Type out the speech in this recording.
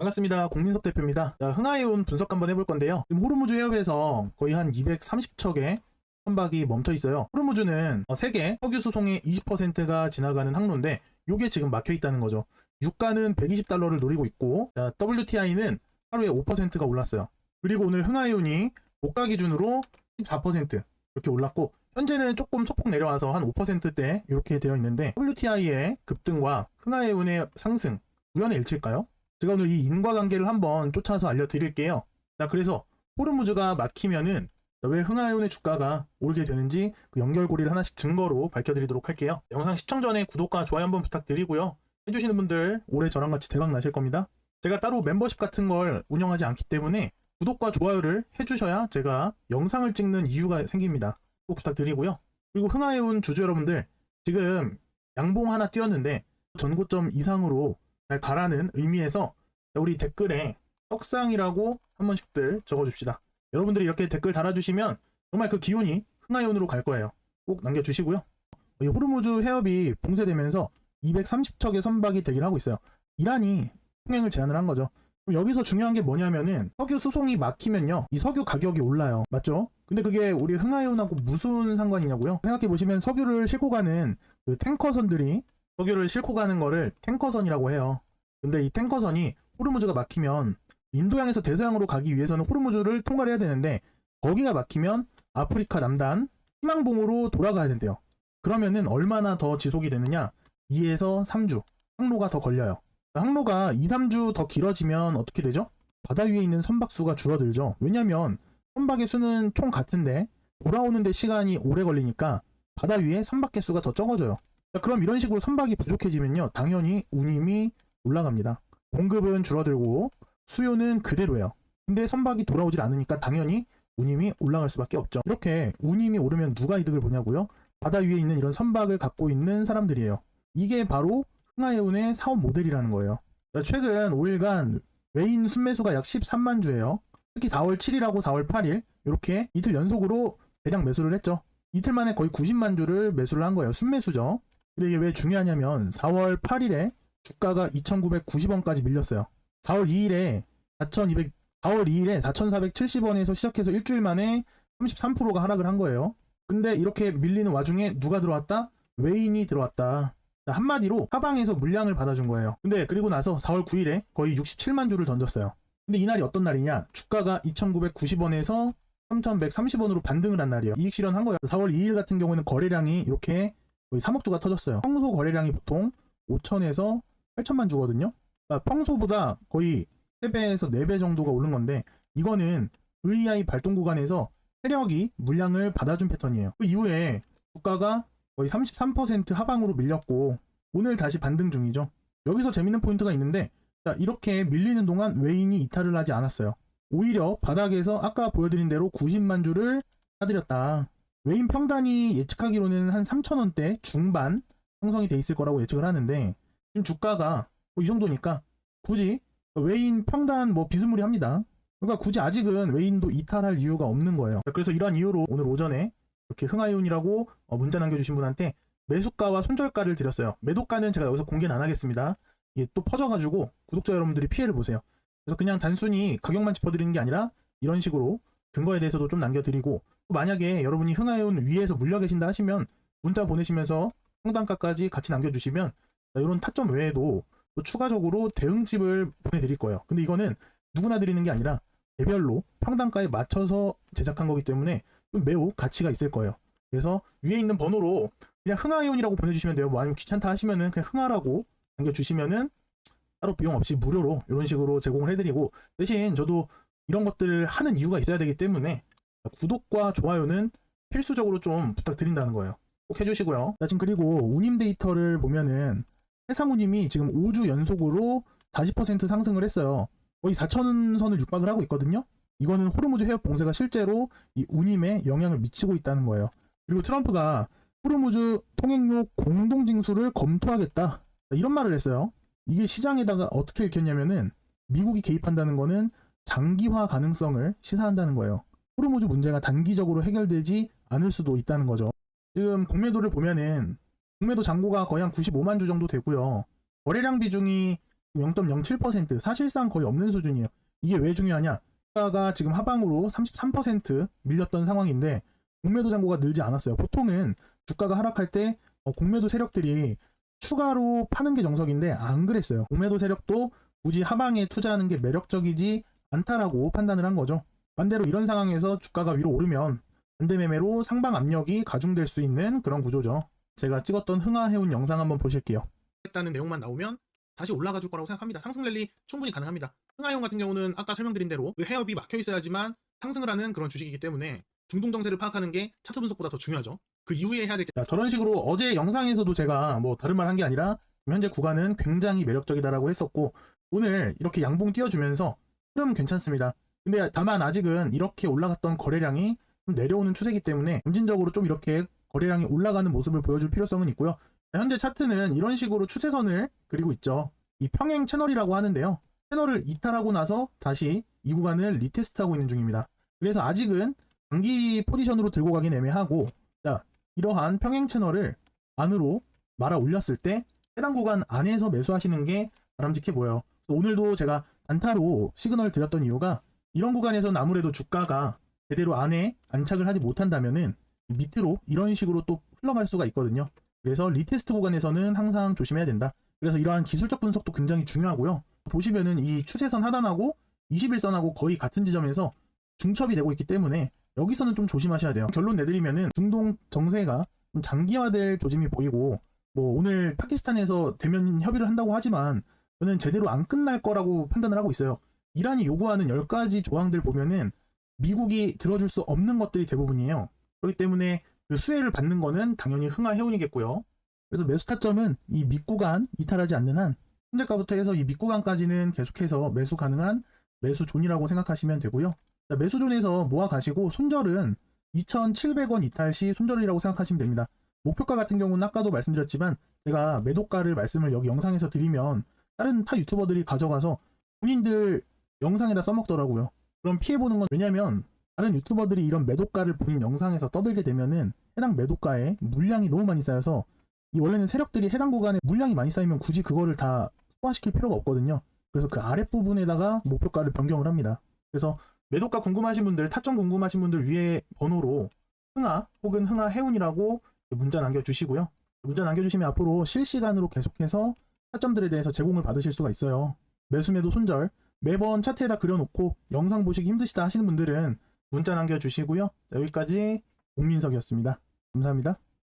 반갑습니다. 공민석 대표입니다. 자, 흥하이온 분석 한번 해볼 건데요. 지금 호르무즈 해협에서 거의 한 230척의 선박이 멈춰 있어요. 호르무즈는 세계 석유 수송의 20%가 지나가는 항로인데 이게 지금 막혀 있다는 거죠. 유가는 120달러를 노리고 있고, 자, WTI는 하루에 5%가 올랐어요. 그리고 오늘 흥하이온이 고가 기준으로 14% 이렇게 올랐고, 현재는 조금 소폭 내려와서 한 5%대 이렇게 되어 있는데, WTI의 급등과 흥하이온의 상승 우연의 일치일까요? 제가 오늘 이 인과관계를 한번 쫓아서 알려드릴게요. 자, 그래서 호르무즈가 막히면은 왜 흥하이온의 주가가 오르게 되는지 그 연결고리를 하나씩 증거로 밝혀드리도록 할게요. 영상 시청 전에 구독과 좋아요 한번 부탁드리고요. 해주시는 분들 올해 저랑 같이 대박 나실 겁니다. 제가 따로 멤버십 같은 걸 운영하지 않기 때문에 구독과 좋아요를 해주셔야 제가 영상을 찍는 이유가 생깁니다. 꼭 부탁드리고요. 그리고 흥하이온 주주 여러분들, 지금 양봉 하나 띄웠는데 전고점 이상으로 잘 가라는 의미에서 우리 댓글에 떡상이라고 한 번씩들 적어줍시다. 여러분들이 이렇게 댓글 달아주시면 정말 그 기운이 흥하이온으로 갈 거예요. 꼭 남겨주시고요. 이 호르무즈 해협이 봉쇄되면서 230척의 선박이 대기를 하고 있어요. 이란이 통행을 제한을 한 거죠. 그럼 여기서 중요한 게 뭐냐면은 석유 수송이 막히면요, 이 석유 가격이 올라요. 맞죠? 근데 그게 우리 흥하이온하고 무슨 상관이냐고요? 생각해보시면 석유를 싣고 가는 그 탱커선들이 석유를 싣고 가는 거를 탱커선이라고 해요. 근데 이 탱커선이 호르무즈가 막히면 인도양에서 대서양으로 가기 위해서는 호르무즈를 통과를 해야 되는데, 거기가 막히면 아프리카 남단 희망봉으로 돌아가야 된대요. 그러면은 얼마나 더 지속이 되느냐? 2에서 3주 항로가 더 걸려요. 항로가 2, 3주 더 길어지면 어떻게 되죠? 바다 위에 있는 선박 수가 줄어들죠. 왜냐면 선박의 수는 총 같은데 돌아오는데 시간이 오래 걸리니까 바다 위에 선박 개수가 더 적어져요. 그럼 이런 식으로 선박이 부족해지면요, 당연히 운임이 올라갑니다. 공급은 줄어들고 수요는 그대로예요. 근데 선박이 돌아오질 않으니까 당연히 운임이 올라갈 수밖에 없죠. 이렇게 운임이 오르면 누가 이득을 보냐고요? 바다 위에 있는 이런 선박을 갖고 있는 사람들이에요. 이게 바로 흥하이온의 사업 모델이라는 거예요. 최근 5일간 외인 순매수가 약 13만 주예요. 특히 4월 7일하고 4월 8일 이렇게 이틀 연속으로 대량 매수를 했죠. 이틀 만에 거의 90만 주를 매수를 한 거예요. 순매수죠. 근데 이게 왜 중요하냐면 4월 8일에 주가가 2,990원까지 밀렸어요. 4월 2일에 4,470원에서 시작해서 일주일 만에 33%가 하락을 한 거예요. 근데 이렇게 밀리는 와중에 누가 들어왔다? 외인이 들어왔다. 한마디로 하방에서 물량을 받아준 거예요. 근데 그리고 나서 4월 9일에 거의 67만 주를 던졌어요. 근데 이 날이 어떤 날이냐? 주가가 2,990원에서 3,130원으로 반등을 한 날이에요. 이익 실현한 거예요. 4월 2일 같은 경우에는 거래량이 이렇게 거의 3억 주가 터졌어요. 평소 거래량이 보통 5천에서 8천만 주거든요. 그러니까 평소보다 거의 3배에서 4배 정도가 오른 건데, 이거는 VI 발동 구간에서 세력이 물량을 받아준 패턴이에요. 그 이후에 주가가 거의 33% 하방으로 밀렸고 오늘 다시 반등 중이죠. 여기서 재밌는 포인트가 있는데, 자, 이렇게 밀리는 동안 외인이 이탈을 하지 않았어요. 오히려 바닥에서 아까 보여드린 대로 90만 주를 사들였다. 외인 평단이 예측하기로는 한 3,000원대 중반 형성이 돼 있을 거라고 예측을 하는데, 지금 주가가 이 정도니까 굳이 외인 평단 비스무리합니다. 그러니까 굳이 아직은 외인도 이탈할 이유가 없는 거예요. 그래서 이러한 이유로 오늘 오전에 이렇게 흥하이온이라고 문자 남겨주신 분한테 매수가와 손절가를 드렸어요. 매도가는 제가 여기서 공개는 안 하겠습니다. 이게 또 퍼져가지고 구독자 여러분들이 피해를 보세요. 그래서 그냥 단순히 가격만 짚어드리는 게 아니라 이런 식으로 근거에 대해서도 좀 남겨드리고, 만약에 여러분이 흥하이온 위에서 물려 계신다 하시면 문자 보내시면서 평단가까지 같이 남겨주시면 이런 타점 외에도 또 추가적으로 대응집을 보내드릴 거예요. 근데 이거는 누구나 드리는 게 아니라 개별로 평단가에 맞춰서 제작한 거기 때문에 매우 가치가 있을 거예요. 그래서 위에 있는 번호로 그냥 흥하이온이라고 보내주시면 돼요. 아니면 귀찮다 하시면은 그냥 흥하라고 남겨주시면은 따로 비용 없이 무료로 이런 식으로 제공을 해드리고, 대신 저도 이런 것들을 하는 이유가 있어야 되기 때문에 구독과 좋아요는 필수적으로 좀 부탁드린다는 거예요. 꼭 해주시고요. 자, 지금 그리고 운임 데이터를 보면은 해상 운임이 지금 5주 연속으로 40% 상승을 했어요. 거의 4,000선을 육박을 하고 있거든요. 이거는 호르무즈 해협 봉쇄가 실제로 이 운임에 영향을 미치고 있다는 거예요. 그리고 트럼프가 호르무즈 통행료 공동징수를 검토하겠다, 이런 말을 했어요. 이게 시장에다가 어떻게 읽혔냐면은 미국이 개입한다는 거는 장기화 가능성을 시사한다는 거예요. 호르무즈 문제가 단기적으로 해결되지 않을 수도 있다는 거죠. 지금 공매도를 보면은 공매도 잔고가 거의 한 95만 주 정도 되고요. 거래량 비중이 0.07% 사실상 거의 없는 수준이에요. 이게 왜 중요하냐? 주가가 지금 하방으로 33% 밀렸던 상황인데 공매도 잔고가 늘지 않았어요. 보통은 주가가 하락할 때 공매도 세력들이 추가로 파는 게 정석인데 안 그랬어요. 공매도 세력도 굳이 하방에 투자하는 게 매력적이지 않다라고 판단을 한 거죠. 반대로 이런 상황에서 주가가 위로 오르면 반대 매매로 상방 압력이 가중될 수 있는 그런 구조죠. 제가 찍었던 흥하해운 영상 한번 보실게요. 했다는 내용만 나오면 다시 올라가 줄 거라고 생각합니다. 상승 랠리 충분히 가능합니다. 흥하해운 같은 경우는 아까 설명드린 대로 그 해협이 막혀 있어야지만 상승을 하는 그런 주식이기 때문에 중동 정세를 파악하는 게 차트 분석보다 더 중요하죠. 그 이후에 해야 될 게 저런 식으로 어제 영상에서도 제가 뭐 다른 말 한 게 아니라 현재 구간은 굉장히 매력적이다라고 했었고 오늘 이렇게 양봉 띄워주면서 흐름 괜찮습니다. 근데 다만 아직은 이렇게 올라갔던 거래량이 좀 내려오는 추세이기 때문에 점진적으로 좀 이렇게 거래량이 올라가는 모습을 보여줄 필요성은 있고요. 현재 차트는 이런 식으로 추세선을 그리고 있죠. 이 평행 채널이라고 하는데요. 채널을 이탈하고 나서 다시 이 구간을 리테스트하고 있는 중입니다. 그래서 아직은 단기 포지션으로 들고 가긴 애매하고 자, 이러한 평행 채널을 안으로 말아 올렸을 때 해당 구간 안에서 매수하시는 게 바람직해 보여요. 오늘도 제가 단타로 시그널을 드렸던 이유가 이런 구간에서는 아무래도 주가가 제대로 안에 안착을 하지 못한다면은 밑으로 이런 식으로 또 흘러갈 수가 있거든요. 그래서 리테스트 구간에서는 항상 조심해야 된다. 그래서 이러한 기술적 분석도 굉장히 중요하고요. 보시면은 이 추세선 하단하고 21선하고 거의 같은 지점에서 중첩이 되고 있기 때문에 여기서는 좀 조심하셔야 돼요. 결론 내드리면은 중동 정세가 좀 장기화될 조짐이 보이고 뭐 오늘 파키스탄에서 대면 협의를 한다고 하지만 저는 제대로 안 끝날 거라고 판단을 하고 있어요. 이란이 요구하는 10가지 조항들 보면은 미국이 들어줄 수 없는 것들이 대부분이에요. 그렇기 때문에 그 수혜를 받는 거는 당연히 흥하해운이겠고요. 그래서 매수 타점은 이 밑구간 이탈하지 않는 한 현재가부터 해서 이 밑구간까지는 계속해서 매수 가능한 매수존이라고 생각하시면 되고요. 자, 매수존에서 모아 가시고 손절은 2,700원 이탈 시 손절이라고 생각하시면 됩니다. 목표가 같은 경우는 아까도 말씀드렸지만 제가 매도가를 말씀을 여기 영상에서 드리면 다른 타 유튜버들이 가져가서 본인들 영상에다 써먹더라고요. 그럼 피해보는 건 왜냐면 다른 유튜버들이 이런 매도가를 본인 영상에서 떠들게 되면은 해당 매도가에 물량이 너무 많이 쌓여서 이 원래는 세력들이 해당 구간에 물량이 많이 쌓이면 굳이 그거를 다 소화시킬 필요가 없거든요. 그래서 그 아랫부분에다가 목표가를 변경을 합니다. 그래서 매도가 궁금하신 분들, 타점 궁금하신 분들 위에 번호로 흥하 혹은 흥하해운이라고 문자 남겨주시고요. 문자 남겨주시면 앞으로 실시간으로 계속해서 타점들에 대해서 제공을 받으실 수가 있어요. 매수매도 손절 매번 차트에다 그려놓고 영상 보시기 힘드시다 하시는 분들은 문자 남겨주시고요. 자, 여기까지 옥민석이었습니다. 감사합니다.